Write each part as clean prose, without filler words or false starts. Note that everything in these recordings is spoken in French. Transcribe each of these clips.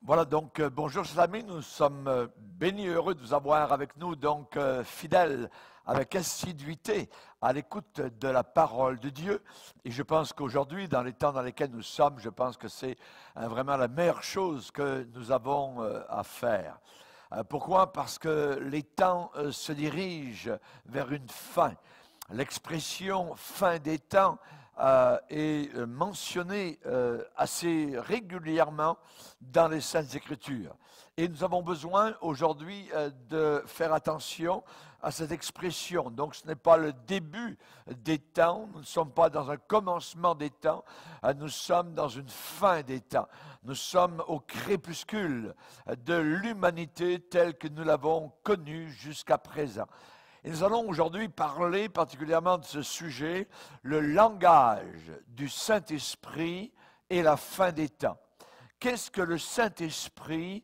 Voilà donc, bonjour chers amis, nous sommes bénis et heureux de vous avoir avec nous, donc fidèles, avec assiduité à l'écoute de la parole de Dieu. Et je pense qu'aujourd'hui, dans les temps dans lesquels nous sommes, je pense que c'est vraiment la meilleure chose que nous avons à faire. Pourquoi? Parce que les temps se dirigent vers une fin. L'expression fin des temps est mentionnée assez régulièrement dans les Saintes Écritures. Et nous avons besoin aujourd'hui de faire attention à cette expression. Donc ce n'est pas le début des temps, nous ne sommes pas dans un commencement des temps, nous sommes dans une fin des temps. Nous sommes au crépuscule de l'humanité telle que nous l'avons connue jusqu'à présent. Et nous allons aujourd'hui parler particulièrement de ce sujet, le langage du Saint-Esprit et la fin des temps. Qu'est-ce que le Saint-Esprit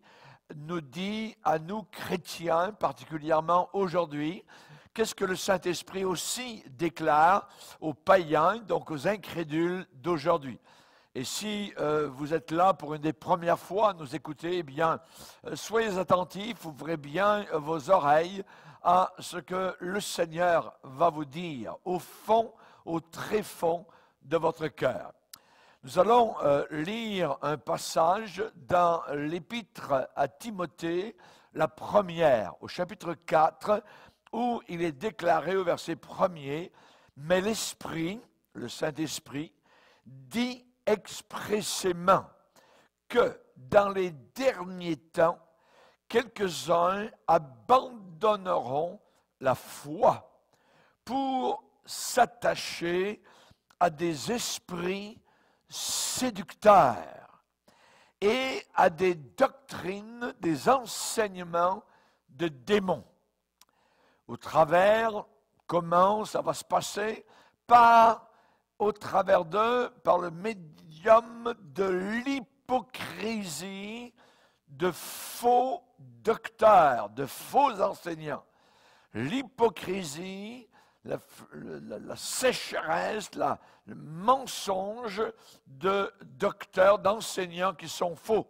nous dit à nous chrétiens, particulièrement aujourd'hui? Qu'est-ce que le Saint-Esprit aussi déclare aux païens, donc aux incrédules d'aujourd'hui? Et si vous êtes là pour une des premières fois à nous écouter, eh bien, soyez attentifs, ouvrez bien vos oreilles à ce que le Seigneur va vous dire, au fond, au tréfond de votre cœur. Nous allons lire un passage dans l'épître à Timothée, la première, au chapitre 4, où il est déclaré au verset 1er, « Mais l'Esprit, le Saint-Esprit, dit expressément que dans les derniers temps, quelques-uns abandonneront la foi pour s'attacher à des esprits séducteurs et à des doctrines, des enseignements de démons. Au travers, comment ça va se passer? Au travers d'eux, par le médium de l'hypocrisie de faux docteurs, de faux enseignants. L'hypocrisie, la sécheresse, le mensonge de docteurs, d'enseignants qui sont faux.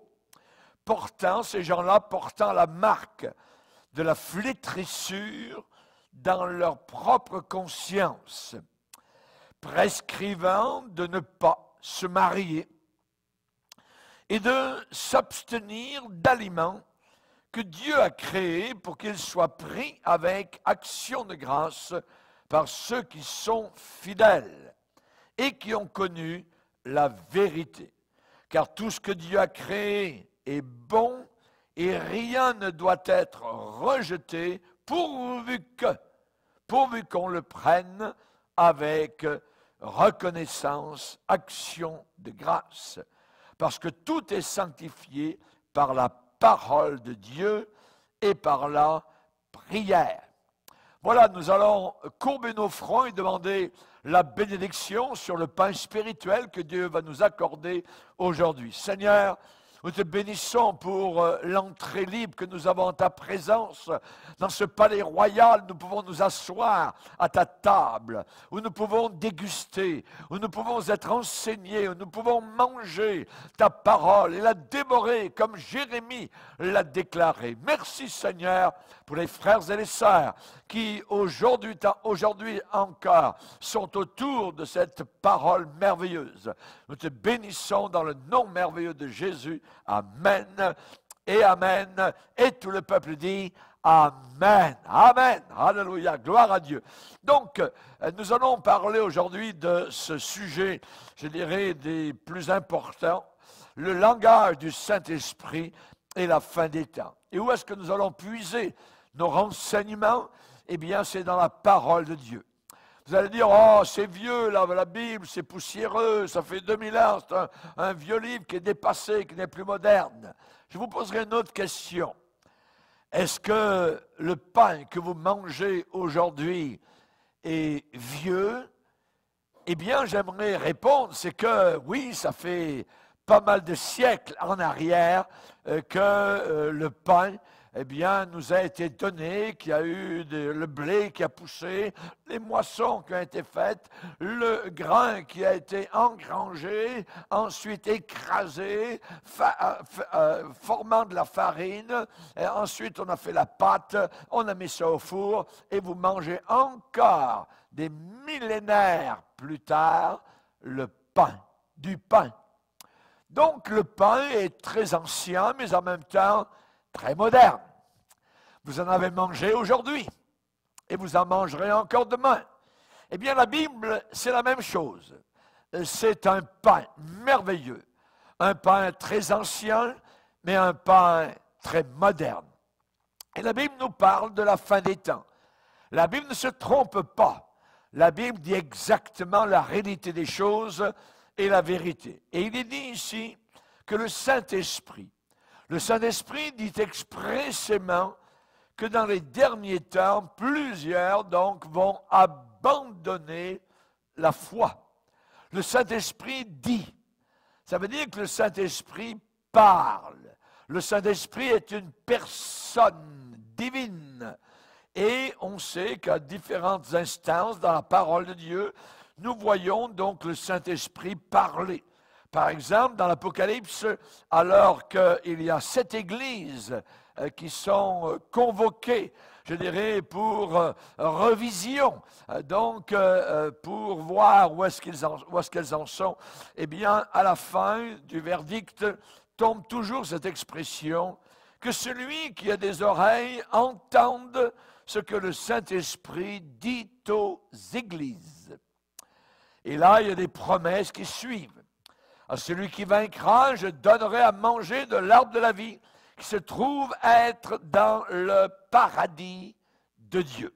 Ces gens-là portant la marque de la flétrissure dans leur propre conscience, prescrivant de ne pas se marier et de s'abstenir d'aliments que Dieu a créés pour qu'ils soient pris avec action de grâce par ceux qui sont fidèles et qui ont connu la vérité. Car tout ce que Dieu a créé est bon et rien ne doit être rejeté pourvu qu'on le prenne avec reconnaissance, action de grâce. Parce que tout est sanctifié par la parole de Dieu et par la prière. Voilà, nous allons courber nos fronts et demander la bénédiction sur le pain spirituel que Dieu va nous accorder aujourd'hui. Seigneur, nous te bénissons pour l'entrée libre que nous avons en ta présence. Dans ce palais royal, nous pouvons nous asseoir à ta table, où nous pouvons déguster, où nous pouvons être enseignés, où nous pouvons manger ta parole et la dévorer comme Jérémie l'a déclaré. Merci Seigneur pour les frères et les sœurs qui aujourd'hui encore sont autour de cette parole merveilleuse. Nous te bénissons dans le nom merveilleux de Jésus. Amen et Amen. Et tout le peuple dit Amen. Amen. Alléluia. Gloire à Dieu. Donc, nous allons parler aujourd'hui de ce sujet, je dirais, des plus importants, le langage du Saint-Esprit et la fin des temps. Et où est-ce que nous allons puiser nos renseignements? Eh bien, c'est dans la parole de Dieu. Vous allez dire, oh, c'est vieux, la Bible, c'est poussiéreux, ça fait 2000 ans, c'est un vieux livre qui est dépassé, qui n'est plus moderne. Je vous poserai une autre question. Est-ce que le pain que vous mangez aujourd'hui est vieux? Eh bien, j'aimerais répondre, c'est que oui, ça fait pas mal de siècles en arrière que le pain eh bien, nous a été donné, qu'il y a eu le blé qui a poussé, les moissons qui ont été faites, le grain qui a été engrangé, ensuite écrasé, formant de la farine, et ensuite on a fait la pâte, on a mis ça au four, et vous mangez encore des millénaires plus tard le pain, du pain. Donc le pain est très ancien, mais en même temps très moderne. Vous en avez mangé aujourd'hui, et vous en mangerez encore demain. Eh bien, la Bible, c'est la même chose. C'est un pain merveilleux, un pain très ancien, mais un pain très moderne. Et la Bible nous parle de la fin des temps. La Bible ne se trompe pas. La Bible dit exactement la réalité des choses et la vérité. Et il est dit ici que le Saint-Esprit dit expressément que dans les derniers temps, plusieurs donc vont abandonner la foi. Le Saint-Esprit dit. Ça veut dire que le Saint-Esprit parle. Le Saint-Esprit est une personne divine. Et on sait qu'à différentes instances dans la parole de Dieu, nous voyons donc le Saint-Esprit parler. Par exemple, dans l'Apocalypse, alors qu'il y a 7 églises qui sont convoquées, je dirais, pour revision, donc pour voir où est-ce qu'elles en sont, eh bien, à la fin du verdict, tombe toujours cette expression que celui qui a des oreilles entende ce que le Saint-Esprit dit aux églises. Et là, il y a des promesses qui suivent. À celui qui vaincra, je donnerai à manger de l'arbre de la vie qui se trouve être dans le paradis de Dieu.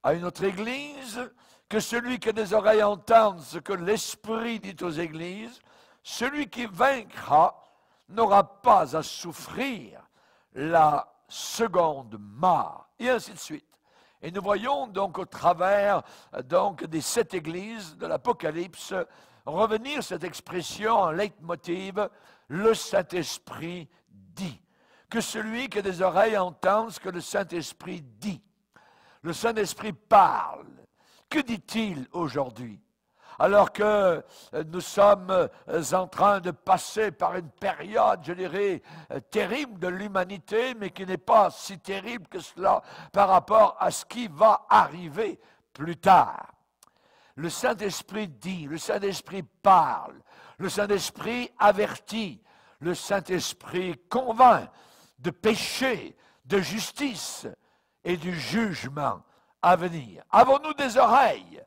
À une autre église, que celui qui a des oreilles entende ce que l'Esprit dit aux églises, celui qui vaincra n'aura pas à souffrir la seconde mort, et ainsi de suite. Et nous voyons donc au travers donc, des 7 églises de l'Apocalypse revenir cette expression en leitmotiv, le Saint-Esprit dit. Que celui qui a des oreilles entende ce que le Saint-Esprit dit. Le Saint-Esprit parle. Que dit-il aujourd'hui? Alors que nous sommes en train de passer par une période, je dirais, terrible de l'humanité, mais qui n'est pas si terrible que cela par rapport à ce qui va arriver plus tard. Le Saint-Esprit dit, le Saint-Esprit parle, le Saint-Esprit avertit, le Saint-Esprit convainc de péché, de justice et du jugement à venir. Avons-nous des oreilles?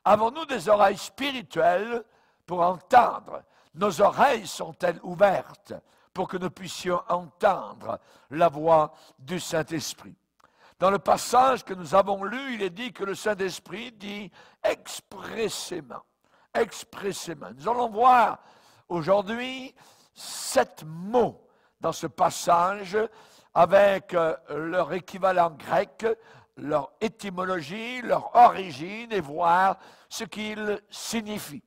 Avons-nous des oreilles spirituelles pour entendre? Nos oreilles sont-elles ouvertes pour que nous puissions entendre la voix du Saint-Esprit? Dans le passage que nous avons lu, il est dit que le Saint-Esprit dit expressément. Expressément. Nous allons voir aujourd'hui 7 mots dans ce passage avec leur équivalent grec, leur étymologie, leur origine et voir ce qu'ils signifient.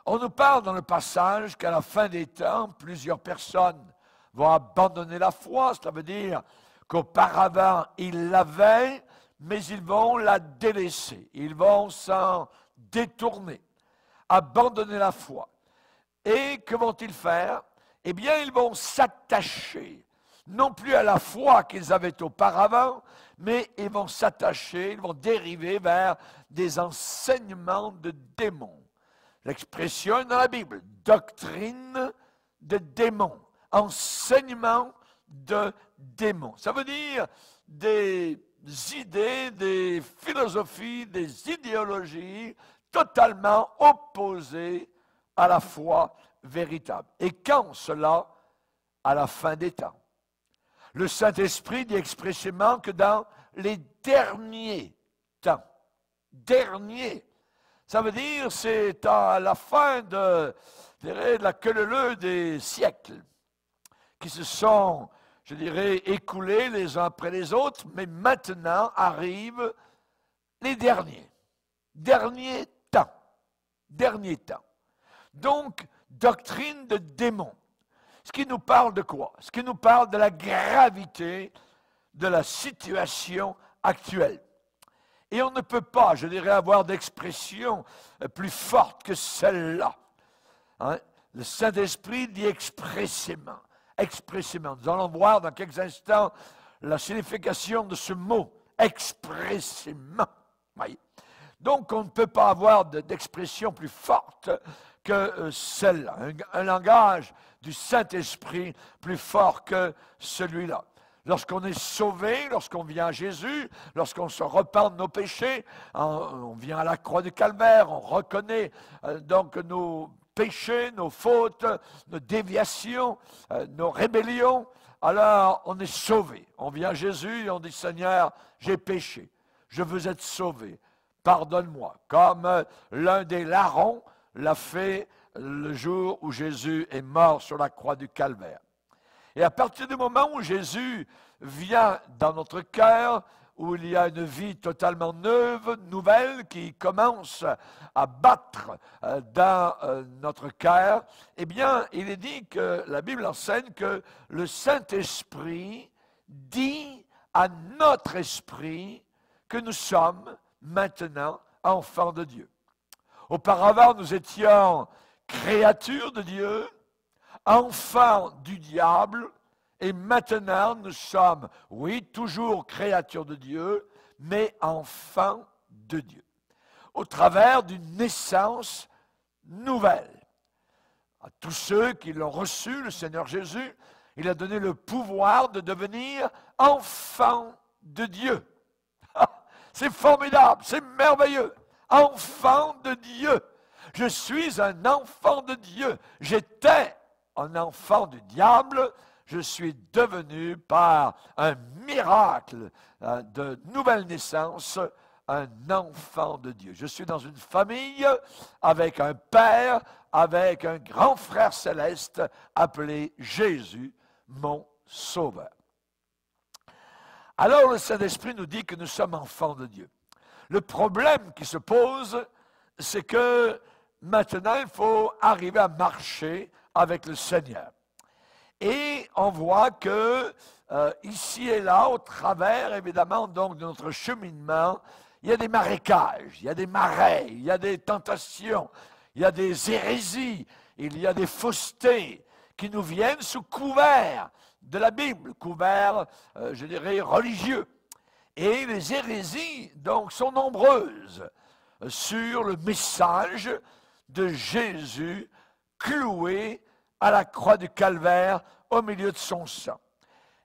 On nous parle dans le passage qu'à la fin des temps, plusieurs personnes vont abandonner la foi. Cela veut dire qu'auparavant, ils l'avaient, mais ils vont la délaisser. Ils vont s'en détourner, abandonner la foi. Et que vont-ils faire? Eh bien, ils vont s'attacher, non plus à la foi qu'ils avaient auparavant, mais ils vont s'attacher, ils vont dériver vers des enseignements de démons. L'expression est dans la Bible, doctrine de démons, enseignement de démons. Ça veut dire des idées, des philosophies, des idéologies totalement opposées à la foi véritable. Et quand cela? À la fin des temps. Le Saint-Esprit dit expressément que dans les derniers temps, derniers, ça veut dire c'est à la fin de la queue-leu des siècles qui se sont, je dirais, écoulés les uns après les autres, mais maintenant arrivent les derniers temps. Donc, doctrine de démons. Ce qui nous parle de quoi? Ce qui nous parle de la gravité de la situation actuelle. Et on ne peut pas, je dirais, avoir d'expression plus forte que celle-là. Hein? Le Saint-Esprit dit expressément. Expressément. Nous allons voir dans quelques instants la signification de ce mot, expressément. Voyez. Donc, on ne peut pas avoir d'expression plus forte que celle-là. Un langage du Saint-Esprit plus fort que celui-là. Lorsqu'on est sauvé, lorsqu'on vient à Jésus, lorsqu'on se repent de nos péchés, on vient à la croix du Calvaire, on reconnaît donc nos péchés, nos fautes, nos déviations, nos rébellions, alors on est sauvé. On vient à Jésus et on dit, Seigneur, j'ai péché, je veux être sauvé, pardonne-moi. Comme l'un des larrons l'a fait le jour où Jésus est mort sur la croix du Calvaire. Et à partir du moment où Jésus vient dans notre cœur, où il y a une vie totalement neuve, nouvelle, qui commence à battre dans notre cœur, eh bien, il est dit que la Bible enseigne que le Saint-Esprit dit à notre esprit que nous sommes maintenant enfants de Dieu. Auparavant, nous étions créatures de Dieu, enfants du diable, et maintenant nous sommes, oui, toujours créatures de Dieu, mais enfants de Dieu, au travers d'une naissance nouvelle. À tous ceux qui l'ont reçu, le Seigneur Jésus, il a donné le pouvoir de devenir enfants de Dieu. C'est formidable, c'est merveilleux. Enfant de Dieu. Je suis un enfant de Dieu. J'étais un enfant du diable, je suis devenu par un miracle de nouvelle naissance un enfant de Dieu. Je suis dans une famille avec un père, avec un grand frère céleste appelé Jésus, mon sauveur. Alors le Saint-Esprit nous dit que nous sommes enfants de Dieu. Le problème qui se pose, c'est que maintenant il faut arriver à marcher avec le Seigneur. Et on voit que ici et là, au travers évidemment donc de notre cheminement, il y a des marécages, il y a des marais, il y a des tentations, il y a des hérésies, il y a des faussetés qui nous viennent sous couvert de la Bible, couvert, je dirais, religieux. Et les hérésies donc sont nombreuses sur le message de Jésus cloué à la croix du Calvaire au milieu de son sang.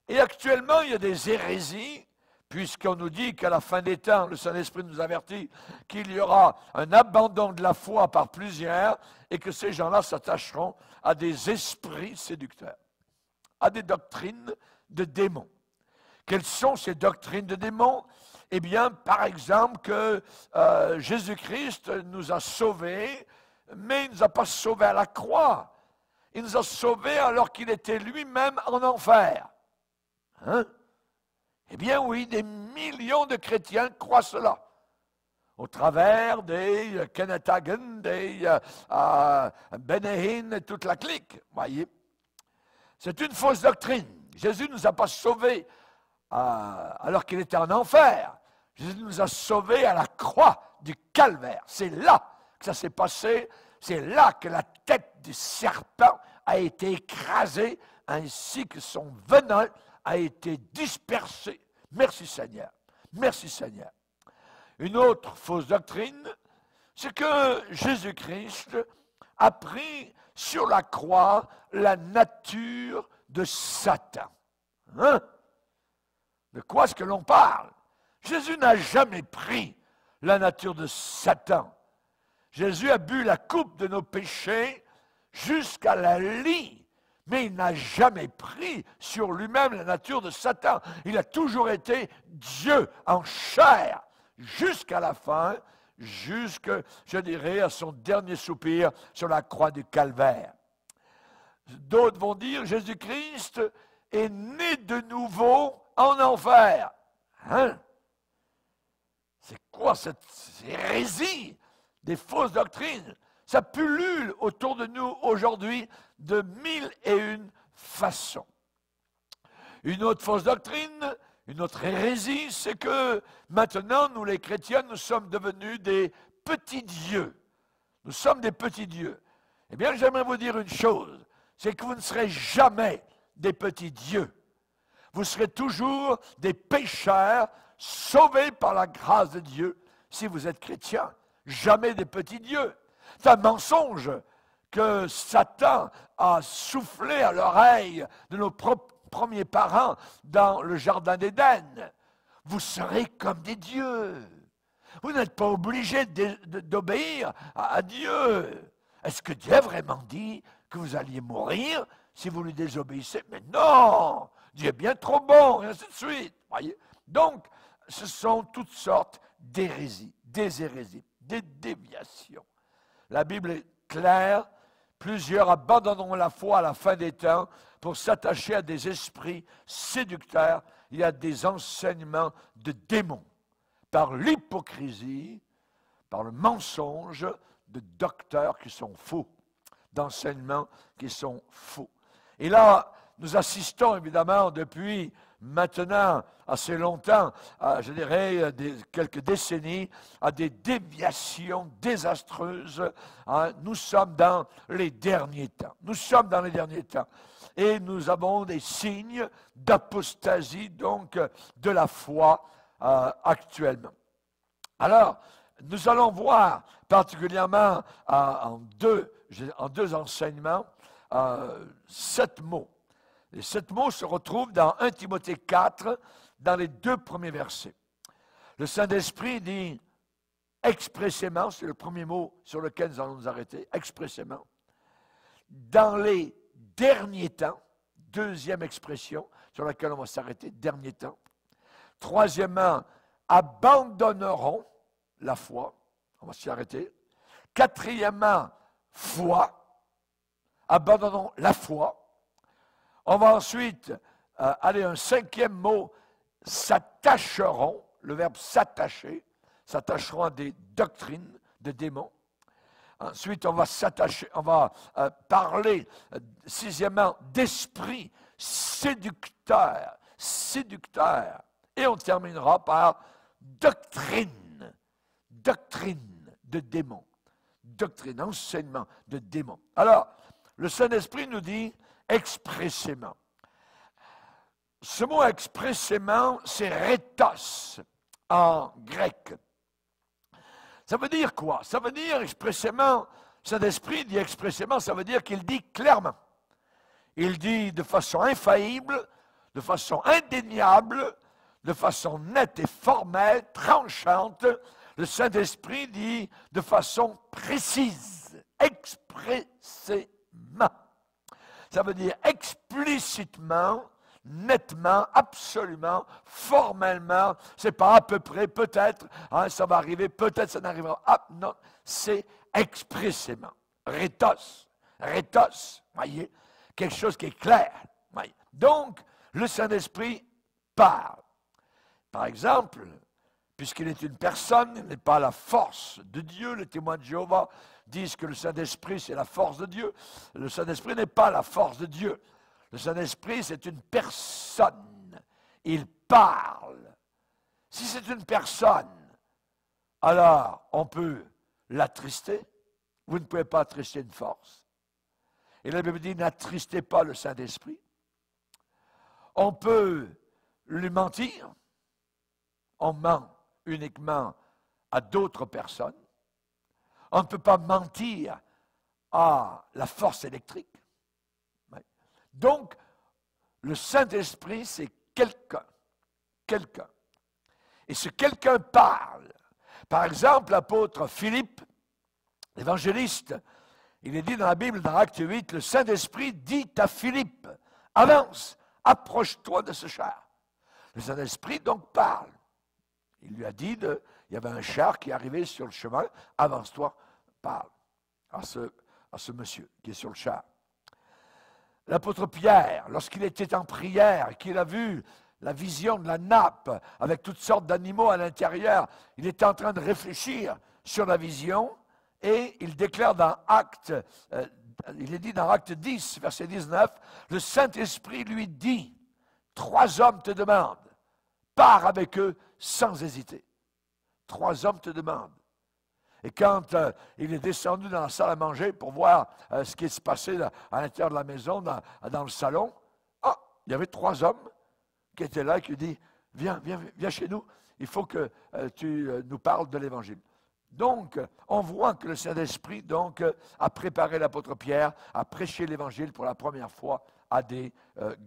Et actuellement, il y a des hérésies, puisqu'on nous dit qu'à la fin des temps, le Saint-Esprit nous avertit qu'il y aura un abandon de la foi par plusieurs et que ces gens-là s'attacheront à des esprits séducteurs, à des doctrines de démons. Quelles sont ces doctrines de démons? Eh bien, par exemple, que Jésus-Christ nous a sauvés, mais il ne nous a pas sauvés à la croix. Il nous a sauvés alors qu'il était lui-même en enfer. Hein? Eh bien oui, des millions de chrétiens croient cela. Au travers des Kenneth Hagin, des Benehin et toute la clique. Voyez, c'est une fausse doctrine. Jésus ne nous a pas sauvés alors qu'il était en enfer. Jésus nous a sauvés à la croix du Calvaire. C'est là que ça s'est passé. C'est là que la tête du serpent a été écrasée, ainsi que son venin a été dispersé. Merci Seigneur. Merci Seigneur. Une autre fausse doctrine, c'est que Jésus-Christ a pris sur la croix la nature de Satan. Hein? De quoi est-ce que l'on parle? Jésus n'a jamais pris la nature de Satan. Jésus a bu la coupe de nos péchés jusqu'à la lie, mais il n'a jamais pris sur lui-même la nature de Satan. Il a toujours été Dieu en chair jusqu'à la fin, jusque, je dirais, à son dernier soupir sur la croix du Calvaire. D'autres vont dire, Jésus-Christ est né de nouveau en enfer. Hein? C'est quoi cette hérésie des fausses doctrines? Ça pullule autour de nous aujourd'hui de 1001 façon. Une autre fausse doctrine, une autre hérésie, c'est que maintenant, nous les chrétiens, nous sommes devenus des petits dieux. Nous sommes des petits dieux. Eh bien, j'aimerais vous dire une chose, c'est que vous ne serez jamais des petits dieux. Vous serez toujours des pécheurs sauvés par la grâce de Dieu si vous êtes chrétien. Jamais des petits dieux. C'est un mensonge que Satan a soufflé à l'oreille de nos premiers parents dans le jardin d'Éden. Vous serez comme des dieux. Vous n'êtes pas obligé d'obéir à Dieu. Est-ce que Dieu a vraiment dit que vous alliez mourir si vous lui désobéissez? Mais non! Dieu est bien trop bon, et ainsi de suite. Voyez? Donc, ce sont toutes sortes d'hérésies, des déviations. La Bible est claire. Plusieurs abandonneront la foi à la fin des temps pour s'attacher à des esprits séducteurs et à des enseignements de démons. Par l'hypocrisie, par le mensonge de docteurs qui sont faux, d'enseignements qui sont faux. Et là, nous assistons évidemment depuis maintenant assez longtemps, je dirais quelques décennies, à des déviations désastreuses. Nous sommes dans les derniers temps. Nous sommes dans les derniers temps. Et nous avons des signes d'apostasie, donc, de la foi actuellement. Alors, nous allons voir particulièrement en deux enseignements 7 mots. Les 7 mots se retrouvent dans 1 Timothée 4, dans les 2 premiers versets. Le Saint-Esprit dit expressément, c'est le premier mot sur lequel nous allons nous arrêter, expressément, dans les derniers temps, deuxième expression sur laquelle on va s'arrêter, derniers temps. Troisièmement, abandonneront la foi, on va s'y arrêter. Quatrièmement, foi, abandonneront la foi. On va ensuite aller à un 5e mot, s'attacheront, le verbe s'attacher, s'attacheront à des doctrines de démons. Ensuite, on va s'attacher, on va parler, 6e, d'esprit séducteur. Et on terminera par doctrine de démons. Doctrine, enseignement de démons. Alors, le Saint-Esprit nous dit expressément. Ce mot expressément, c'est rhétos en grec. Ça veut dire quoi? Ça veut dire expressément, Saint-Esprit dit expressément, ça veut dire qu'il dit clairement. Il dit de façon infaillible, de façon indéniable, de façon nette et formelle, tranchante. Le Saint-Esprit dit de façon précise, expressément. Ça veut dire explicitement, nettement, absolument, formellement. C'est pas à peu près, peut-être, ça va arriver, peut-être ça n'arrivera. Ah, non, c'est expressément. Rhétos, voyez, quelque chose qui est clair. Voyez. Donc, le Saint-Esprit parle. Par exemple, puisqu'il est une personne, il n'est pas la force de Dieu. Les témoins de Jéhovah disent que le Saint-Esprit, c'est la force de Dieu. Le Saint-Esprit n'est pas la force de Dieu. Le Saint-Esprit, c'est une personne. Il parle. Si c'est une personne, alors on peut l'attrister. Vous ne pouvez pas attrister une force. Et la Bible dit, n'attristez pas le Saint-Esprit. On peut lui mentir. On ment uniquement à d'autres personnes. On ne peut pas mentir à la force électrique. Donc, le Saint-Esprit, c'est quelqu'un. Et ce quelqu'un parle. Par exemple, l'apôtre Philippe, l'évangéliste, il est dit dans la Bible, dans Acte 8, le Saint-Esprit dit à Philippe, avance, approche-toi de ce char. Le Saint-Esprit donc parle. Il lui a dit, il y avait un char qui arrivait sur le chemin, avance-toi, parle à ce monsieur qui est sur le char. L'apôtre Pierre, lorsqu'il était en prière, qu'il a vu la vision de la nappe avec toutes sortes d'animaux à l'intérieur, il était en train de réfléchir sur la vision et il déclare dans Actes il est dit dans Acte 10, verset 19, le Saint-Esprit lui dit, 3 hommes te demandent, pars avec eux sans hésiter. 3 hommes te demandent. Et quand il est descendu dans la salle à manger pour voir ce qui se passait à l'intérieur de la maison, dans le salon, il y avait 3 hommes qui étaient là et qui lui disent, viens chez nous, il faut que tu nous parles de l'Évangile. Donc, on voit que le Saint-Esprit donc, a préparé l'apôtre Pierre à prêcher l'Évangile pour la première fois à des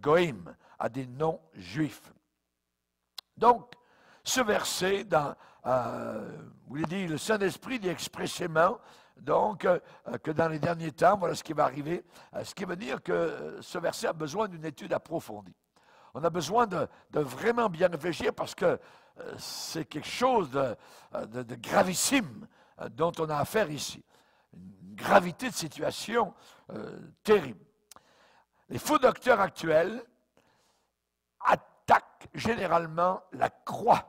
goïms, à des non-juifs. Donc, ce verset, où il dit, le Saint-Esprit dit expressément donc, que dans les derniers temps, voilà ce qui va arriver, ce qui veut dire que ce verset a besoin d'une étude approfondie. On a besoin de vraiment bien réfléchir parce que c'est quelque chose de gravissime dont on a affaire ici. Une gravité de situation terrible. Les faux docteurs actuels attaquent généralement la croix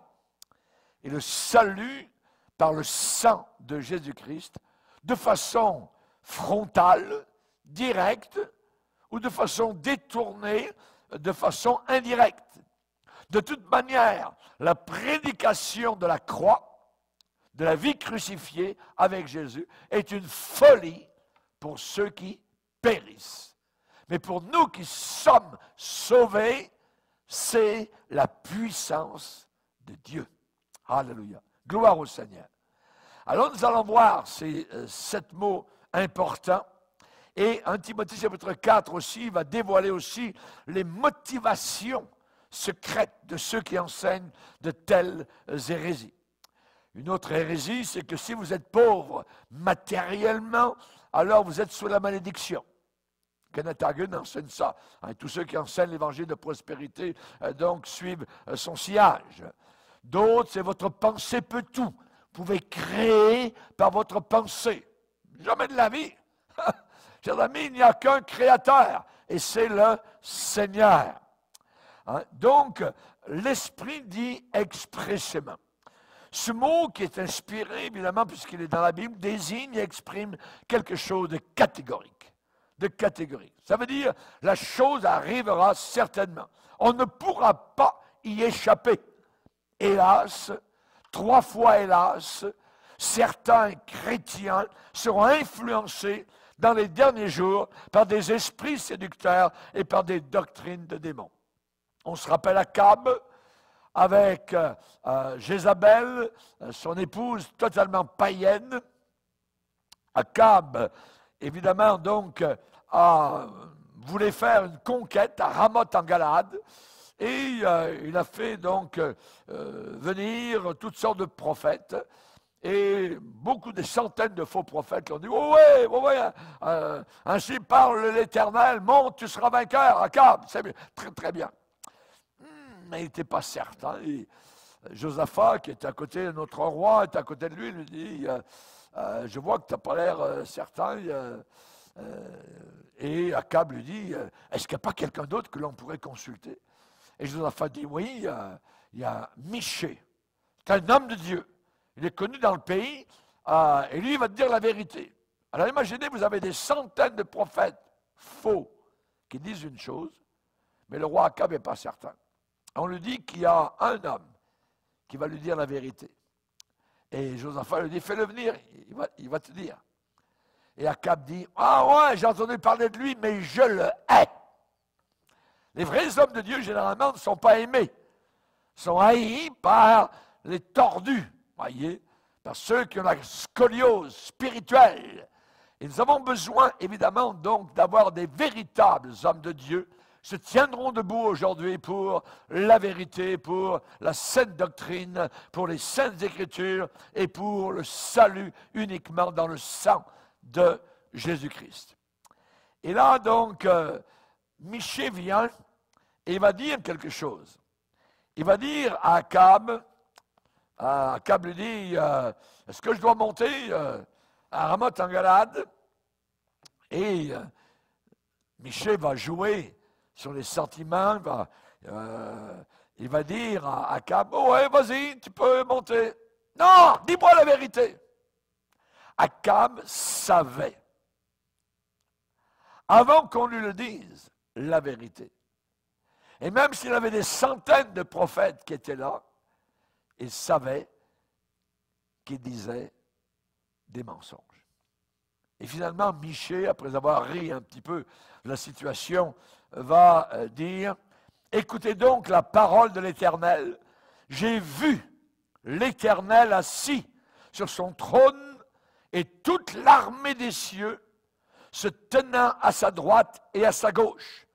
et le salut par le sang de Jésus-Christ de façon frontale, directe ou de façon détournée, de façon indirecte. De toute manière, la prédication de la croix, de la vie crucifiée avec Jésus, est une folie pour ceux qui périssent. Mais pour nous qui sommes sauvés, c'est la puissance de Dieu. Alléluia. Gloire au Seigneur. Alors nous allons voir ces 7 mots importants. Et 1 Timothée chapitre 4 aussi va dévoiler aussi les motivations secrètes de ceux qui enseignent de telles hérésies. Une autre hérésie, c'est que si vous êtes pauvre matériellement, alors vous êtes sous la malédiction. Kenneth Hagin enseigne ça. Tous ceux qui enseignent l'évangile de prospérité, donc, suivent son sillage. D'autres, c'est votre pensée peut tout. Vous pouvez créer par votre pensée. Jamais de la vie. Chers amis, il n'y a qu'un créateur, et c'est le Seigneur. Donc, l'Esprit dit expressément. Ce mot qui est inspiré, évidemment, puisqu'il est dans la Bible, désigne et exprime quelque chose de catégorique. De catégorique. Ça veut dire, la chose arrivera certainement. On ne pourra pas y échapper. Hélas, 3 fois hélas, certains chrétiens seront influencés dans les derniers jours par des esprits séducteurs et par des doctrines de démons. On se rappelle Akab avec Jézabel, son épouse totalement païenne. Akab, évidemment, donc, voulait faire une conquête à Ramoth en Galade. Et il a fait donc venir toutes sortes de prophètes. Et beaucoup de centaines de faux prophètes qui ont dit, oh ouais, ainsi parle l'Éternel, monte, tu seras vainqueur, Akab. C'est très très bien. Mais il n'était pas certain. Et Josaphat, qui est à côté de notre roi, est à côté de lui, il lui dit, je vois que tu n'as pas l'air certain. Et Akab lui dit, est-ce qu'il n'y a pas quelqu'un d'autre que l'on pourrait consulter? Et Josaphat dit, oui, il y a Michée. C'est un homme de Dieu. Il est connu dans le pays, et lui, il va te dire la vérité. Alors imaginez, vous avez des centaines de prophètes faux qui disent une chose, mais le roi Akab n'est pas certain. On lui dit qu'il y a un homme qui va lui dire la vérité. Et Josaphat lui dit, fais-le venir, il va te dire. Et Akab dit, ah ouais, j'ai entendu parler de lui, mais je le hais. Les vrais hommes de Dieu, généralement, ne sont pas aimés. Ils sont haïs par les tordus, voyez, par ceux qui ont la scoliose spirituelle. Et nous avons besoin, évidemment, donc, d'avoir des véritables hommes de Dieu qui se tiendront debout aujourd'hui pour la vérité, pour la sainte doctrine, pour les saintes écritures et pour le salut uniquement dans le sang de Jésus-Christ. Et là, donc, Michée vient et il va dire quelque chose. Il va dire à Akab, Akab lui dit, est-ce que je dois monter à Ramoth en Galade? Et Michée va jouer sur les sentiments, il va dire à Akab, oh ouais, vas-y, tu peux monter. Non, dis-moi la vérité. Akab savait avant qu'on lui le dise, la vérité. Et même s'il avait des centaines de prophètes qui étaient là, il savait qu'ils disaient des mensonges. Et finalement, Michée, après avoir ri un petit peu de la situation, va dire, « Écoutez donc la parole de l'Éternel. J'ai vu l'Éternel assis sur son trône et toute l'armée des cieux se tenant à sa droite et à sa gauche.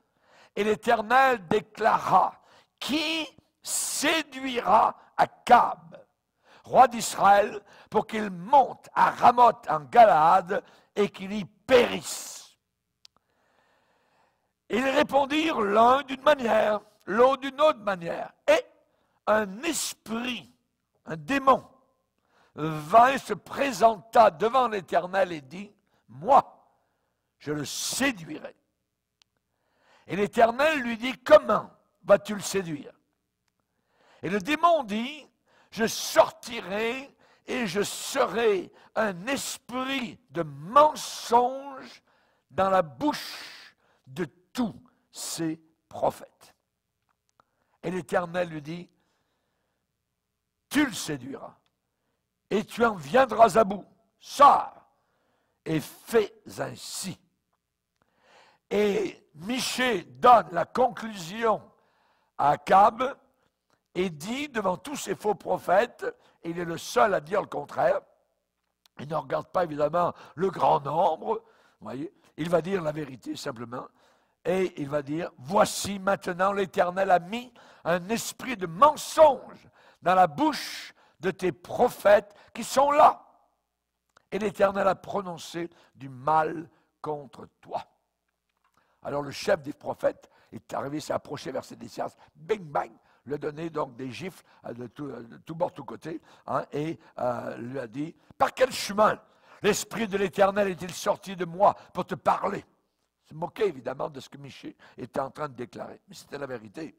Et l'Éternel déclara, « Qui séduira Akab, roi d'Israël, pour qu'il monte à Ramoth en Galaad et qu'il y périsse. » Ils répondirent l'un d'une manière, l'autre d'une autre manière. Et un esprit, un démon, vint et se présenta devant l'Éternel et dit, « Moi, je le séduirai. » Et l'Éternel lui dit, « Comment vas-tu le séduire? » Et le démon dit, « Je sortirai et je serai un esprit de mensonge dans la bouche de tous ces prophètes. » Et l'Éternel lui dit, « Tu le séduiras, et tu en viendras à bout. Sors et fais ainsi. » Et Michée donne la conclusion à Akab et dit devant tous ces faux prophètes, et il est le seul à dire le contraire, il ne regarde pas évidemment le grand nombre, voyez, il va dire la vérité simplement, et il va dire, « Voici maintenant l'Éternel a mis un esprit de mensonge dans la bouche de tes prophètes qui sont là. Et l'Éternel a prononcé du mal contre toi. » Alors le chef des prophètes est arrivé, s'est approché vers Sédécias, bing bang, lui a donné donc des gifles de tout bord, tout côté, hein, et lui a dit, « Par quel chemin l'Esprit de l'Éternel est-il sorti de moi pour te parler? » Il se moquait évidemment de ce que Michée était en train de déclarer, mais c'était la vérité.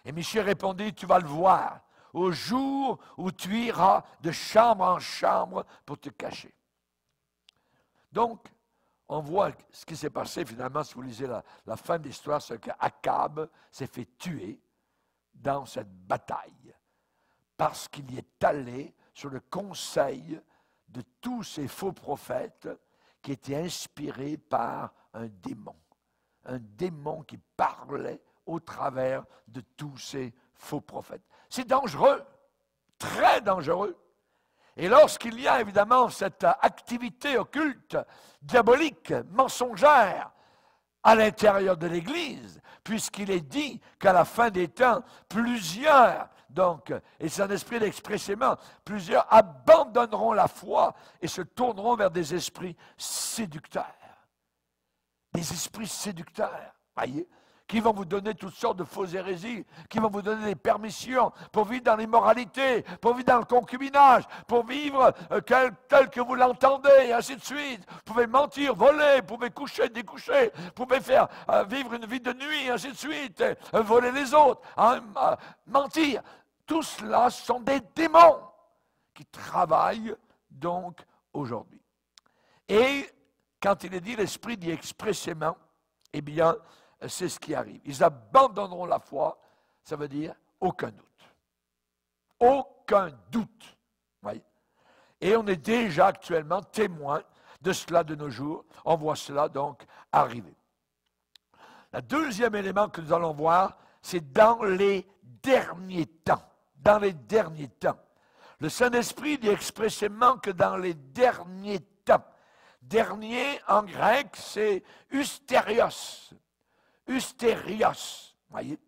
Et Michée répondit, « Tu vas le voir au jour où tu iras de chambre en chambre pour te cacher. » Donc, on voit ce qui s'est passé finalement, si vous lisez la fin de l'histoire, c'est qu'Akab s'est fait tuer dans cette bataille parce qu'il y est allé sur le conseil de tous ces faux prophètes qui étaient inspirés par un démon qui parlait au travers de tous ces faux prophètes. C'est dangereux, très dangereux. Et lorsqu'il y a évidemment cette activité occulte, diabolique, mensongère, à l'intérieur de l'Église, puisqu'il est dit qu'à la fin des temps, plusieurs, donc, et c'est un esprit expressément, plusieurs abandonneront la foi et se tourneront vers des esprits séducteurs. Des esprits séducteurs, voyez, qui vont vous donner toutes sortes de fausses hérésies, qui vont vous donner des permissions pour vivre dans l'immoralité, pour vivre dans le concubinage, pour vivre tel que vous l'entendez, et ainsi de suite. Vous pouvez mentir, voler, vous pouvez coucher, découcher, vous pouvez faire vivre une vie de nuit, et ainsi de suite, voler les autres, mentir. Tout cela sont des démons qui travaillent donc aujourd'hui. Et quand il est dit, l'Esprit dit expressément, eh bien, c'est ce qui arrive. Ils abandonneront la foi, ça veut dire aucun doute. Aucun doute. Voyez. Et on est déjà actuellement témoin de cela de nos jours. On voit cela donc arriver. Le deuxième élément que nous allons voir, c'est dans les derniers temps. Dans les derniers temps. Le Saint-Esprit dit expressément que dans les derniers temps. Dernier, en grec, c'est ustérios. Ustérios, voyez.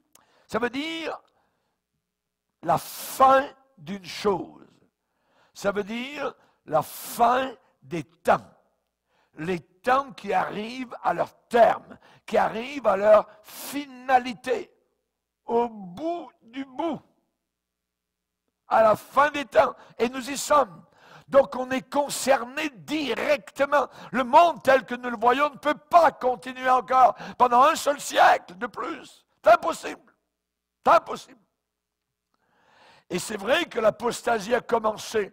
Ça veut dire la fin d'une chose. Ça veut dire la fin des temps. Les temps qui arrivent à leur terme, qui arrivent à leur finalité, au bout du bout, à la fin des temps. Et nous y sommes. Donc on est concerné directement. Le monde tel que nous le voyons ne peut pas continuer encore pendant un seul siècle de plus. C'est impossible. C'est impossible. Et c'est vrai que l'apostasie a commencé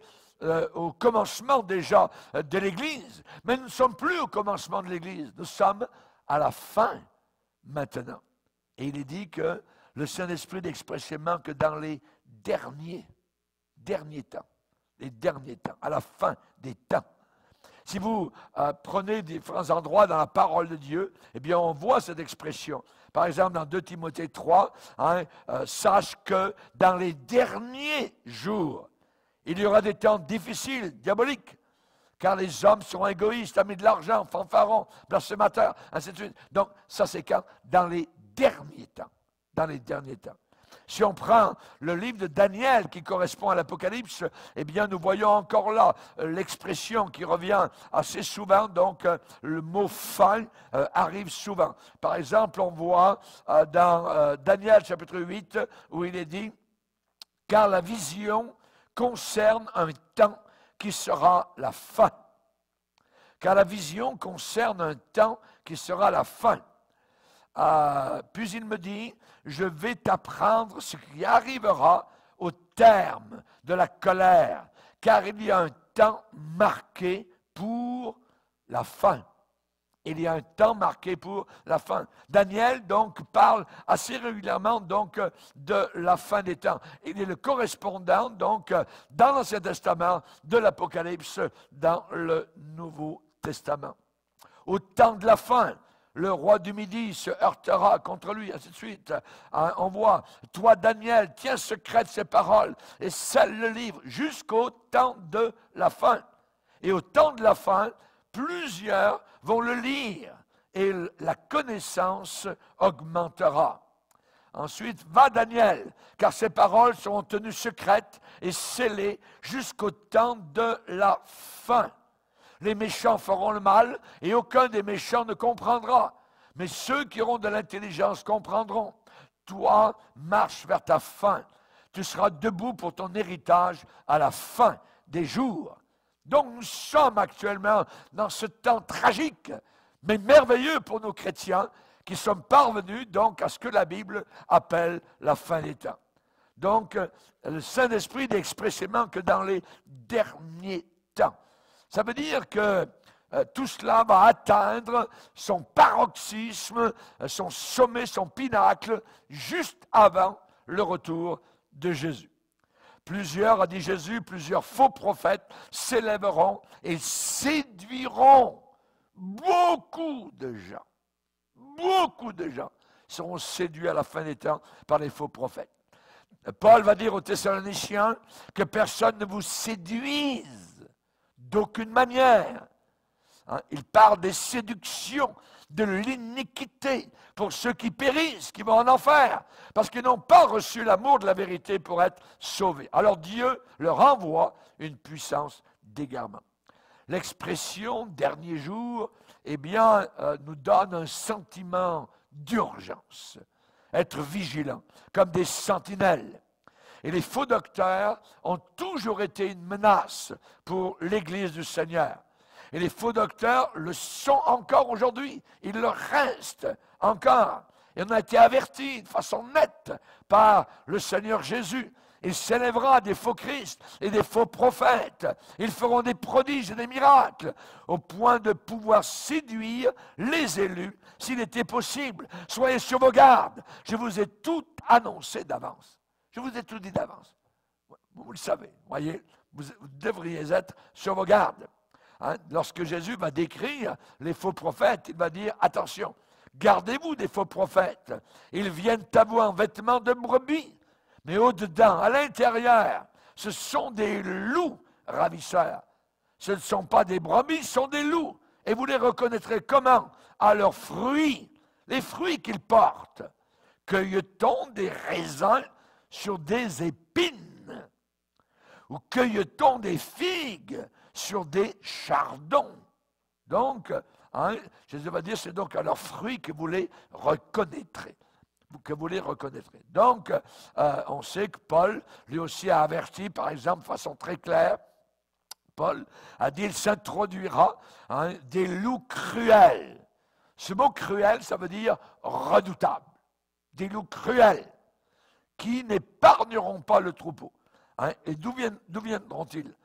au commencement déjà de l'Église, mais nous ne sommes plus au commencement de l'Église. Nous sommes à la fin maintenant. Et il est dit que le Saint-Esprit expressément que dans les derniers temps, à la fin des temps. Si vous prenez différents endroits dans la parole de Dieu, eh bien on voit cette expression. Par exemple, dans 2 Timothée 3, sache que dans les derniers jours, il y aura des temps difficiles, diaboliques, car les hommes sont égoïstes, amis de l'argent, fanfarons, blasphémateurs, ainsi de suite. Donc, ça c'est quand? Dans les derniers temps. Dans les derniers temps. Si on prend le livre de Daniel qui correspond à l'Apocalypse, eh bien nous voyons encore là l'expression qui revient assez souvent, donc le mot fin arrive souvent. Par exemple, on voit dans Daniel chapitre 8 où il est dit « Car la vision concerne un temps qui sera la fin. » Car la vision concerne un temps qui sera la fin. Puis il me dit, je vais t'apprendre ce qui arrivera au terme de la colère, car il y a un temps marqué pour la fin. Il y a un temps marqué pour la fin. Daniel, donc, parle assez régulièrement, donc, de la fin des temps. Il est le correspondant, donc, dans l'Ancien Testament, de l'Apocalypse dans le Nouveau Testament. Au temps de la fin, le roi du Midi se heurtera contre lui, ainsi de suite. On voit, toi Daniel, tiens secrète ces paroles et scelle le livre jusqu'au temps de la fin. Et au temps de la fin, plusieurs vont le lire et la connaissance augmentera. Ensuite, va Daniel, car ces paroles seront tenues secrètes et scellées jusqu'au temps de la fin. Les méchants feront le mal, et aucun des méchants ne comprendra. Mais ceux qui auront de l'intelligence comprendront. Toi, marche vers ta fin. Tu seras debout pour ton héritage à la fin des jours. Donc nous sommes actuellement dans ce temps tragique, mais merveilleux pour nos chrétiens, qui sommes parvenus donc à ce que la Bible appelle la fin des temps. Donc, le Saint-Esprit dit expressément que dans les derniers temps. Ça veut dire que tout cela va atteindre son paroxysme, son sommet, son pinacle, juste avant le retour de Jésus. Plusieurs, a dit Jésus, plusieurs faux prophètes s'élèveront et séduiront beaucoup de gens. Beaucoup de gens seront séduits à la fin des temps par les faux prophètes. Paul va dire aux Thessaloniciens que personne ne vous séduise d'aucune manière. Il parle des séductions, de l'iniquité pour ceux qui périssent, qui vont en enfer, parce qu'ils n'ont pas reçu l'amour de la vérité pour être sauvés. Alors Dieu leur envoie une puissance d'égarement. L'expression « dernier jour » eh bien, nous donne un sentiment d'urgence, être vigilant, comme des sentinelles. Et les faux docteurs ont toujours été une menace pour l'Église du Seigneur. Et les faux docteurs le sont encore aujourd'hui. Ils le restent encore. Et on a été avertis de façon nette par le Seigneur Jésus. Il s'élèvera des faux Christ et des faux prophètes. Ils feront des prodiges et des miracles, au point de pouvoir séduire les élus, s'il était possible. Soyez sur vos gardes. Je vous ai tout annoncé d'avance. Je vous ai tout dit d'avance. Vous le savez, voyez, vous devriez être sur vos gardes. Lorsque Jésus va décrire les faux prophètes, il va dire, attention, gardez-vous des faux prophètes. Ils viennent à vous en vêtements de brebis, mais au-dedans, à l'intérieur, ce sont des loups ravisseurs. Ce ne sont pas des brebis, ce sont des loups. Et vous les reconnaîtrez comment? À leurs fruits, les fruits qu'ils portent. Cueille-t-on des raisins sur des épines? Ou cueille-t-on des figues sur des chardons? Donc, Jésus va dire, c'est donc à leurs fruits que vous les reconnaîtrez. Donc, on sait que Paul, lui aussi, a averti, par exemple, de façon très claire, Paul a dit, il s'introduira des loups cruels. Ce mot cruel, ça veut dire redoutable. Des loups cruels qui n'épargneront pas le troupeau. Et d'où viendront-ils?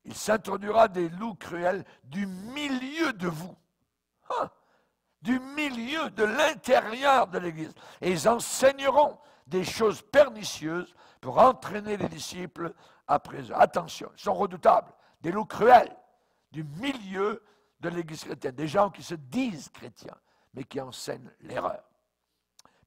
Il s'introduira des loups cruels du milieu de vous. du milieu, de l'intérieur de l'Église. Et ils enseigneront des choses pernicieuses pour entraîner les disciples après eux. Attention, ils sont redoutables, des loups cruels du milieu de l'Église chrétienne, des gens qui se disent chrétiens, mais qui enseignent l'erreur.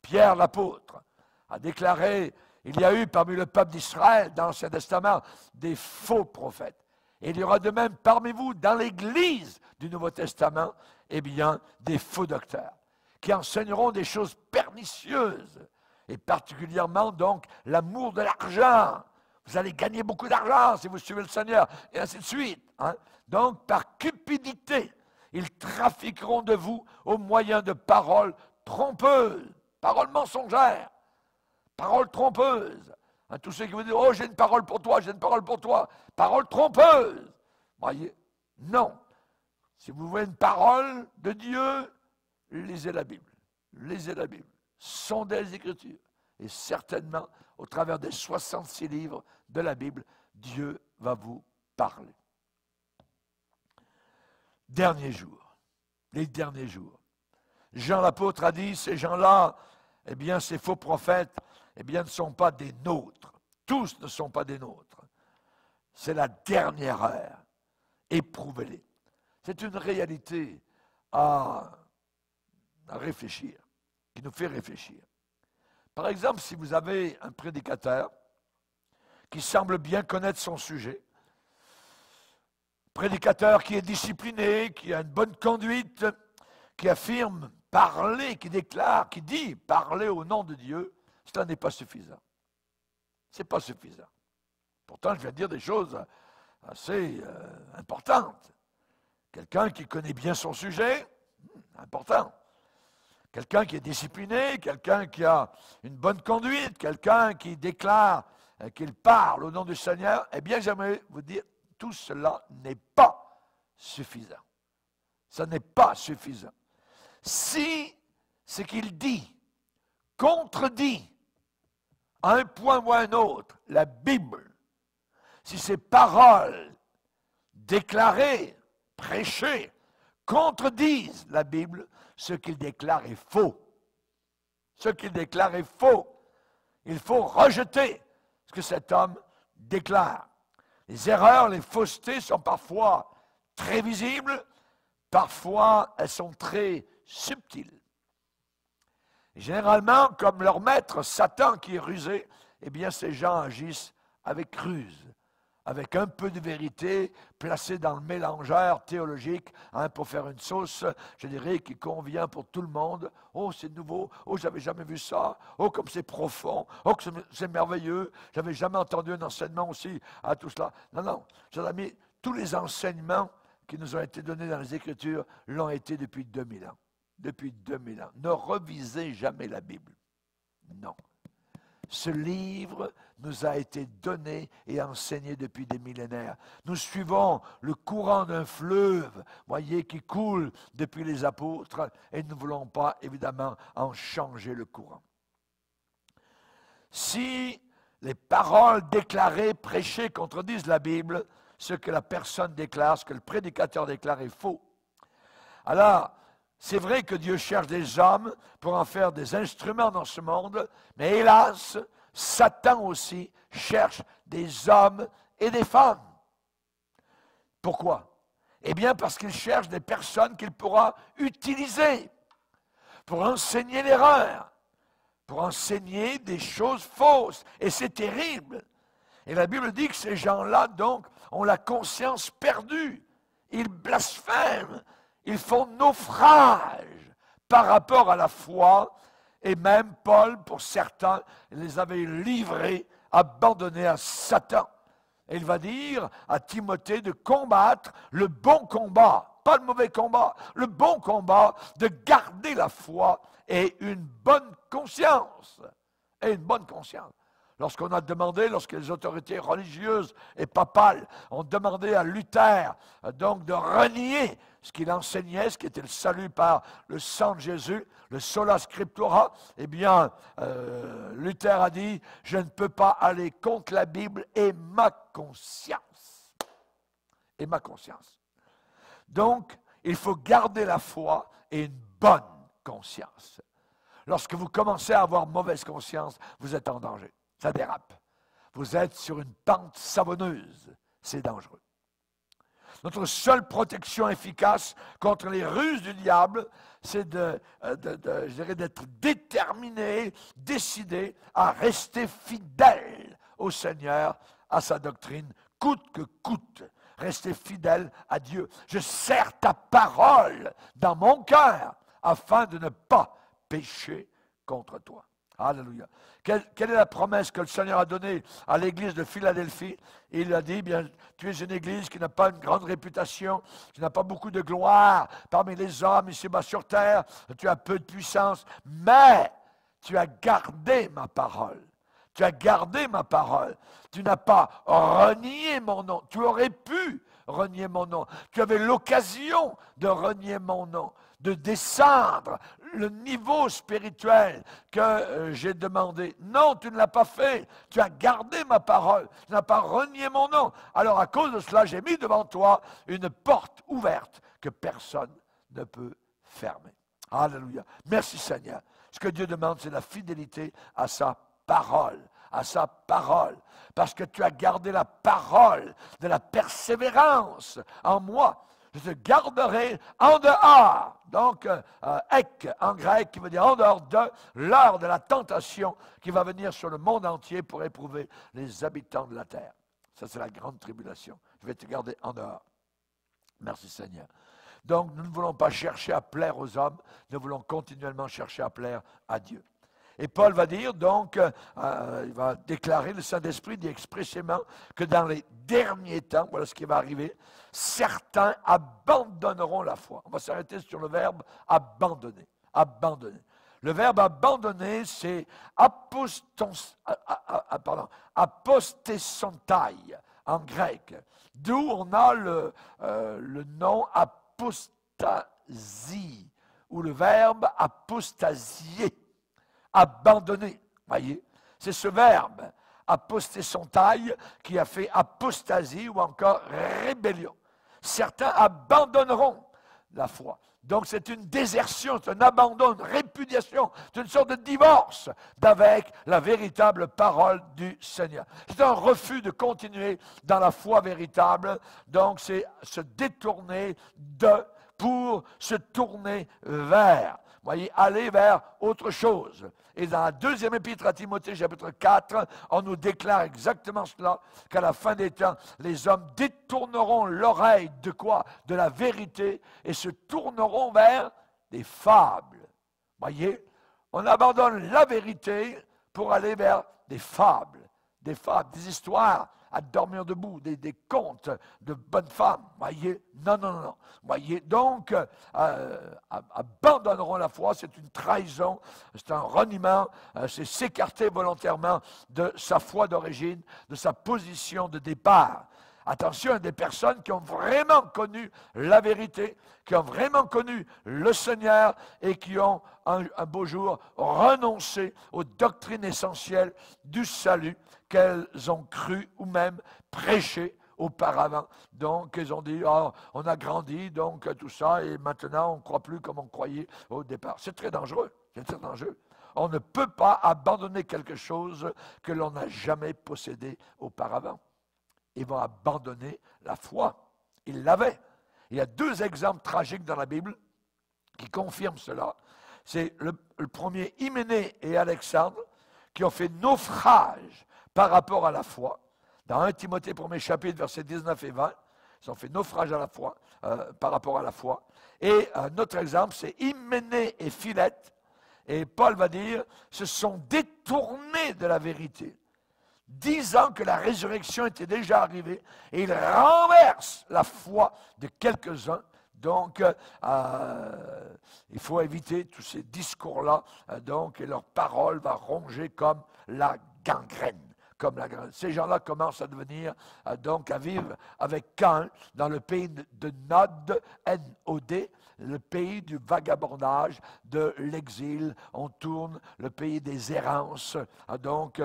Pierre l'apôtre a déclaré, il y a eu parmi le peuple d'Israël, dans l'Ancien Testament, des faux prophètes. Et il y aura de même parmi vous, dans l'Église du Nouveau Testament, eh bien, des faux docteurs, qui enseigneront des choses pernicieuses, et particulièrement donc l'amour de l'argent. Vous allez gagner beaucoup d'argent si vous suivez le Seigneur, et ainsi de suite. Hein? Donc, par cupidité, ils trafiqueront de vous au moyen de paroles trompeuses, paroles mensongères, paroles trompeuses. Hein, tous ceux qui vous disent « Oh, j'ai une parole pour toi, j'ai une parole pour toi », paroles trompeuses. Voyez, non. Si vous voulez une parole de Dieu, lisez la Bible. Lisez la Bible. Sondez les Écritures. Et certainement, au travers des 66 livres de la Bible, Dieu va vous parler. Dernier jour. Les derniers jours. Jean l'apôtre a dit, ces gens-là, eh bien, ces faux prophètes, eh bien, ne sont pas des nôtres. Tous ne sont pas des nôtres. C'est la dernière heure. Éprouvez-les. C'est une réalité à réfléchir, qui nous fait réfléchir. Par exemple, si vous avez un prédicateur qui semble bien connaître son sujet, prédicateur qui est discipliné, qui a une bonne conduite, qui affirme parler, qui déclare, qui dit parler au nom de Dieu, cela n'est pas suffisant. Ce n'est pas suffisant. Pourtant, je viens de dire des choses assez importantes. Quelqu'un qui connaît bien son sujet, important. Quelqu'un qui est discipliné, quelqu'un qui a une bonne conduite, quelqu'un qui déclare qu'il parle au nom du Seigneur, eh bien, j'aimerais vous dire, tout cela n'est pas suffisant. Ça n'est pas suffisant. Si ce qu'il dit contredit à un point ou à un autre la Bible, si ces paroles déclarées, prêchées, contredisent la Bible, ce qu'il déclare est faux. Ce qu'il déclare est faux. Il faut rejeter ce que cet homme déclare. Les erreurs, les faussetés sont parfois très visibles, parfois elles sont très subtiles. Et généralement, comme leur maître Satan qui est rusé, eh bien ces gens agissent avec ruse, avec un peu de vérité placée dans le mélangeur théologique pour faire une sauce, je dirais, qui convient pour tout le monde. Oh, c'est nouveau. Oh, j'avais jamais vu ça. Oh, comme c'est profond. Oh, que c'est merveilleux. J'avais jamais entendu un enseignement aussi à tout cela. Non, non, chers amis, tous les enseignements qui nous ont été donnés dans les Écritures l'ont été depuis 2000 ans. Depuis 2000 ans. Ne revisez jamais la Bible. Non. Ce livre nous a été donné et enseigné depuis des millénaires. Nous suivons le courant d'un fleuve, voyez, qui coule depuis les apôtres, et nous ne voulons pas, évidemment, en changer le courant. Si les paroles déclarées, prêchées contredisent la Bible, ce que la personne déclare, ce que le prédicateur déclare est faux. Alors, c'est vrai que Dieu cherche des hommes pour en faire des instruments dans ce monde, mais hélas, Satan aussi cherche des hommes et des femmes. Pourquoi? Eh bien, parce qu'il cherche des personnes qu'il pourra utiliser pour enseigner l'erreur, pour enseigner des choses fausses. Et c'est terrible. Et la Bible dit que ces gens-là, donc, ont la conscience perdue. Ils blasphèment. Ils font naufrage par rapport à la foi, et même Paul, pour certains, les avait livrés, abandonnés à Satan. Et il va dire à Timothée de combattre le bon combat, pas le mauvais combat, le bon combat, de garder la foi et une bonne conscience. Et une bonne conscience. Lorsqu'on a demandé, lorsque les autorités religieuses et papales ont demandé à Luther donc de renier ce qu'il enseignait, ce qui était le salut par le sang de Jésus, le sola scriptura, eh bien, Luther a dit, je ne peux pas aller contre la Bible et ma conscience. Et ma conscience. Donc, il faut garder la foi et une bonne conscience. Lorsque vous commencez à avoir mauvaise conscience, vous êtes en danger. Ça dérape. Vous êtes sur une pente savonneuse. C'est dangereux. Notre seule protection efficace contre les ruses du diable, c'est d'être déterminé, décidé à rester fidèle au Seigneur, à sa doctrine, coûte que coûte. Rester fidèle à Dieu. Je serre ta parole dans mon cœur afin de ne pas pécher contre toi. Alléluia. Quelle est la promesse que le Seigneur a donnée à l'église de Philadelphie? Il a dit, bien, tu es une église qui n'a pas une grande réputation, qui n'a pas beaucoup de gloire parmi les hommes ici-bas sur terre, tu as peu de puissance, mais tu as gardé ma parole. Tu as gardé ma parole. Tu n'as pas renié mon nom. Tu aurais pu renier mon nom. Tu avais l'occasion de renier mon nom, de descendre le niveau spirituel que j'ai demandé. Non, tu ne l'as pas fait. Tu as gardé ma parole. Tu n'as pas renié mon nom. Alors, à cause de cela, j'ai mis devant toi une porte ouverte que personne ne peut fermer. Alléluia. Merci Seigneur. Ce que Dieu demande, c'est la fidélité à sa parole. À sa parole. Parce que tu as gardé la parole de la persévérance en moi. Je te garderai en dehors. Donc, ek en grec, qui veut dire en dehors de l'heure de la tentation qui va venir sur le monde entier pour éprouver les habitants de la terre. Ça, c'est la grande tribulation. Je vais te garder en dehors. Merci Seigneur. Donc, nous ne voulons pas chercher à plaire aux hommes, nous voulons continuellement chercher à plaire à Dieu. Et Paul va dire, donc, il va déclarer, le Saint-Esprit dit expressément que dans les derniers temps, voilà ce qui va arriver, certains abandonneront la foi. On va s'arrêter sur le verbe abandonner. Abandonner. Le verbe abandonner, c'est apostesontai en grec, d'où on a le nom apostasie, ou le verbe apostasier. Abandonner, voyez, c'est ce verbe, apostesontai, qui a fait apostasie ou encore rébellion. Certains abandonneront la foi. Donc c'est une désertion, c'est un abandon, une répudiation, c'est une sorte de divorce d'avec la véritable parole du Seigneur. C'est un refus de continuer dans la foi véritable, donc c'est se détourner pour se tourner vers. Voyez, aller vers autre chose. Et dans la deuxième épître à Timothée, chapitre 4, on nous déclare exactement cela, qu'à la fin des temps, les hommes détourneront l'oreille de quoi? De la vérité, et se tourneront vers des fables. Voyez, on abandonne la vérité pour aller vers des fables, des histoires à dormir debout, des contes de bonnes femmes. Voyez, non. Voyez, donc, abandonneront la foi, c'est une trahison, c'est un reniement, c'est s'écarter volontairement de sa foi d'origine, de sa position de départ. Attention à des personnes qui ont vraiment connu la vérité, qui ont vraiment connu le Seigneur et qui ont un beau jour renoncé aux doctrines essentielles du salut qu'elles ont cru ou même prêché auparavant. Donc, ils ont dit, oh, on a grandi, donc tout ça, et maintenant, on ne croit plus comme on croyait au départ. C'est très dangereux, c'est très dangereux. On ne peut pas abandonner quelque chose que l'on n'a jamais possédé auparavant. Ils vont abandonner la foi. Ils l'avaient. Il y a deux exemples tragiques dans la Bible qui confirment cela. C'est le premier, Hyménée et Alexandre, qui ont fait naufrage par rapport à la foi. Dans 1 Timothée 1er chapitre, versets 19 et 20, ils ont fait naufrage à la foi, par rapport à la foi. Et notre exemple, c'est Hyménée et Philette. Et Paul va dire, se sont détournés de la vérité, disant que la résurrection était déjà arrivée, et ils renversent la foi de quelques-uns. Donc, il faut éviter tous ces discours-là, donc, et leur parole va ronger comme la gangrène. Ces gens-là commencent à devenir, donc, à vivre avec Caïn dans le pays de Nod, N-O-D, le pays du vagabondage, de l'exil. On tourne le pays des errances. Donc,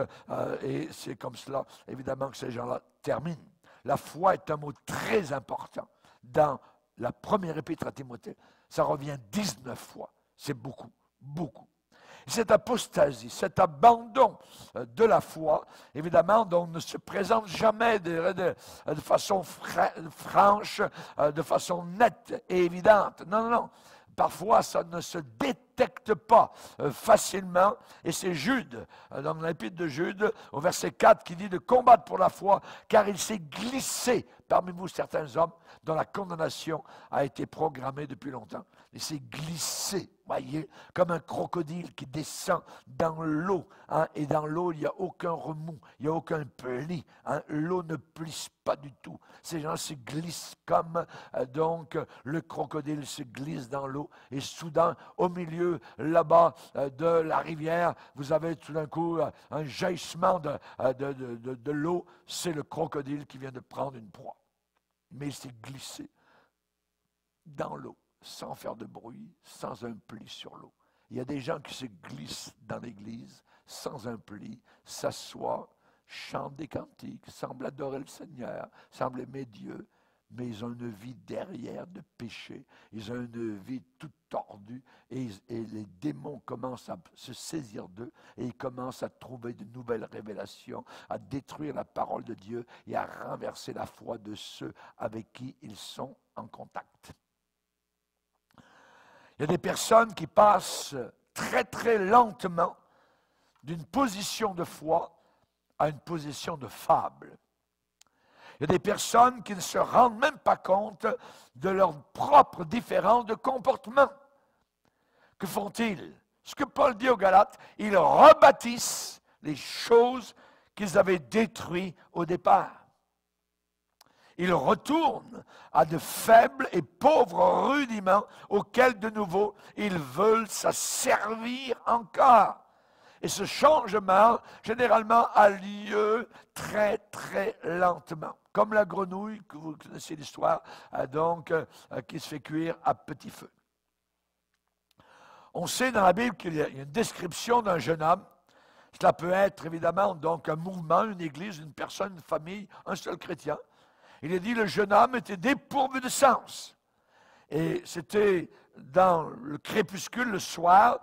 et c'est comme cela, évidemment, que ces gens-là terminent. La foi est un mot très important dans la première épître à Timothée. Ça revient 19 fois. C'est beaucoup, beaucoup. Cette apostasie, cet abandon de la foi, évidemment, dont on ne se présente jamais de façon franche, de façon nette et évidente. Non, non, non. Parfois, ça ne se détecte pas facilement. Et c'est Jude, dans l'épître de Jude, au verset 4, qui dit de combattre pour la foi, car il s'est glissé parmi vous certains hommes dont la condamnation a été programmée depuis longtemps. Il s'est glissé, voyez, comme un crocodile qui descend dans l'eau. Hein, et dans l'eau, il n'y a aucun remous, il n'y a aucun pli. Hein, l'eau ne plisse pas du tout. Ces gens se glissent comme donc le crocodile se glisse dans l'eau. Et soudain, au milieu, là-bas de la rivière, vous avez tout d'un coup un jaillissement de l'eau. C'est le crocodile qui vient de prendre une proie. Mais il s'est glissé dans l'eau, sans faire de bruit, sans un pli sur l'eau. Il y a des gens qui se glissent dans l'église, sans un pli, s'assoient, chantent des cantiques, semblent adorer le Seigneur, semblent aimer Dieu, mais ils ont une vie derrière de péché, ils ont une vie toute tordue, et les démons commencent à se saisir d'eux, et ils commencent à trouver de nouvelles révélations, à détruire la parole de Dieu, et à renverser la foi de ceux avec qui ils sont en contact. Il y a des personnes qui passent très très lentement d'une position de foi à une position de fable. Il y a des personnes qui ne se rendent même pas compte de leur propre différence de comportement. Que font-ils? Ce que Paul dit aux Galates, ils rebâtissent les choses qu'ils avaient détruites au départ. Ils retournent à de faibles et pauvres rudiments auxquels de nouveau ils veulent s'asservir encore. Et ce changement, généralement, a lieu très, très lentement. Comme la grenouille, que vous connaissez l'histoire, qui se fait cuire à petit feu. On sait dans la Bible qu'il y a une description d'un jeune homme. Cela peut être évidemment donc un mouvement, une église, une personne, une famille, un seul chrétien. Il est dit le jeune homme était dépourvu de sens. Et c'était dans le crépuscule, le soir,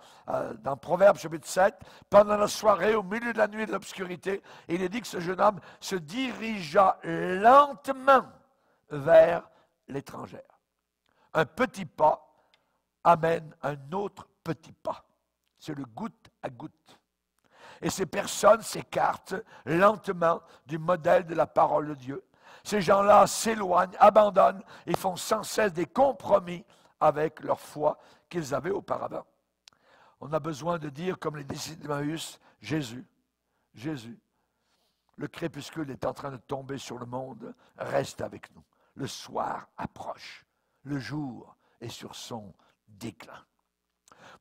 dans Proverbes chapitre 7, pendant la soirée, au milieu de la nuit et de l'obscurité, il est dit que ce jeune homme se dirigea lentement vers l'étrangère. Un petit pas amène un autre petit pas. C'est le goutte à goutte. Et ces personnes s'écartent lentement du modèle de la parole de Dieu. Ces gens-là s'éloignent, abandonnent et font sans cesse des compromis avec leur foi qu'ils avaient auparavant. On a besoin de dire, comme les disciples d'Emmaüs, Jésus, Jésus, le crépuscule est en train de tomber sur le monde, reste avec nous. Le soir approche, le jour est sur son déclin.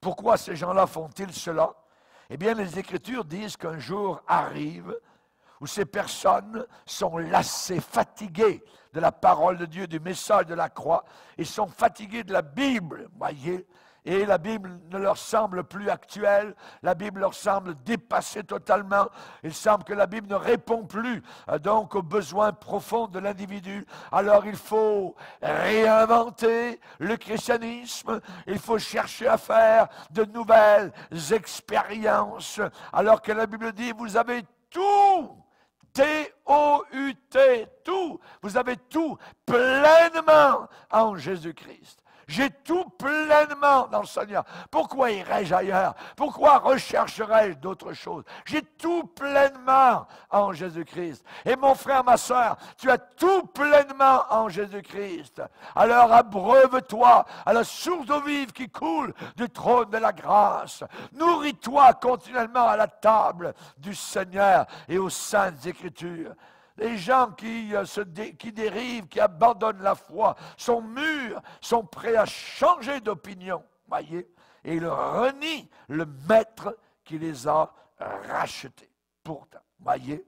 Pourquoi ces gens-là font-ils cela? Eh bien, les Écritures disent qu'un jour arrive où ces personnes sont lassées, fatiguées de la parole de Dieu, du message de la croix, et sont fatiguées de la Bible, voyez, et la Bible ne leur semble plus actuelle, la Bible leur semble dépassée totalement, il semble que la Bible ne répond plus donc aux besoins profonds de l'individu. Alors il faut réinventer le christianisme, il faut chercher à faire de nouvelles expériences, alors que la Bible dit, vous avez tout, T-O-U-T, tout. Vous avez tout pleinement en Jésus-Christ. J'ai tout pleinement dans le Seigneur. Pourquoi irais-je ailleurs? Pourquoi rechercherais-je d'autres choses? J'ai tout pleinement en Jésus-Christ. Et mon frère, ma soeur, tu as tout pleinement en Jésus-Christ. Alors abreuve-toi à la source d'eau vive qui coule du trône de la grâce. Nourris-toi continuellement à la table du Seigneur et aux saintes Écritures. Les gens qui dérivent, qui abandonnent la foi, sont mûrs, sont prêts à changer d'opinion, voyez, et ils renient le maître qui les a rachetés, pourtant, voyez.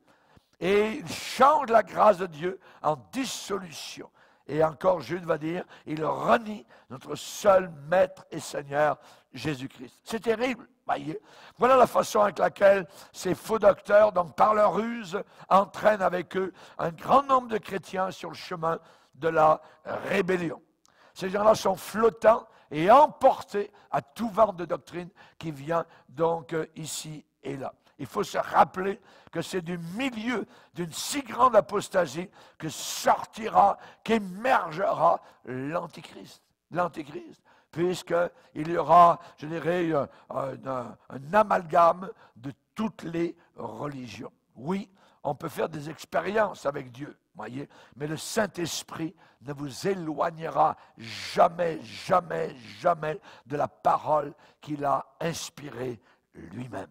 Et ils changent la grâce de Dieu en dissolution. Et encore, Jude va dire, il renie notre seul maître et Seigneur, Jésus-Christ. C'est terrible, voyez. Voilà la façon avec laquelle ces faux docteurs, donc par leur ruse, entraînent avec eux un grand nombre de chrétiens sur le chemin de la rébellion. Ces gens-là sont flottants et emporté à tout vent de doctrine qui vient donc ici et là. Il faut se rappeler que c'est du milieu d'une si grande apostasie que sortira, qu'émergera l'Antichrist. L'Antichrist, puisqu'il y aura, je dirais, un amalgame de toutes les religions. Oui, on peut faire des expériences avec Dieu, voyez, mais le Saint-Esprit ne vous éloignera jamais, jamais, jamais de la parole qu'il a inspirée lui-même.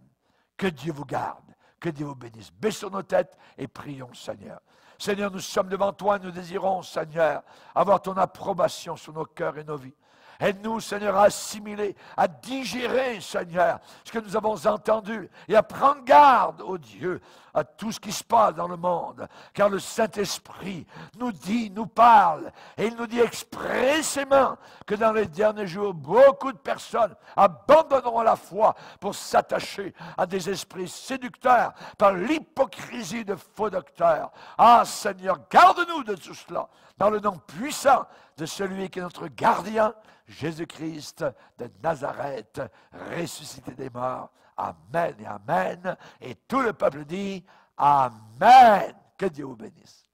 Que Dieu vous garde, que Dieu vous bénisse. Baissons nos têtes et prions, Seigneur. Seigneur, nous sommes devant toi et nous désirons, Seigneur, avoir ton approbation sur nos cœurs et nos vies. Aide-nous, Seigneur, à assimiler, à digérer, Seigneur, ce que nous avons entendu et à prendre garde, ô Dieu, à tout ce qui se passe dans le monde. Car le Saint-Esprit nous dit, nous parle, et il nous dit expressément que dans les derniers jours, beaucoup de personnes abandonneront la foi pour s'attacher à des esprits séducteurs par l'hypocrisie de faux docteurs. Ah, Seigneur, garde-nous de tout cela, dans le nom puissant de celui qui est notre gardien, Jésus-Christ de Nazareth, ressuscité des morts. Amen et amen. Et tout le peuple dit Amen. Que Dieu vous bénisse.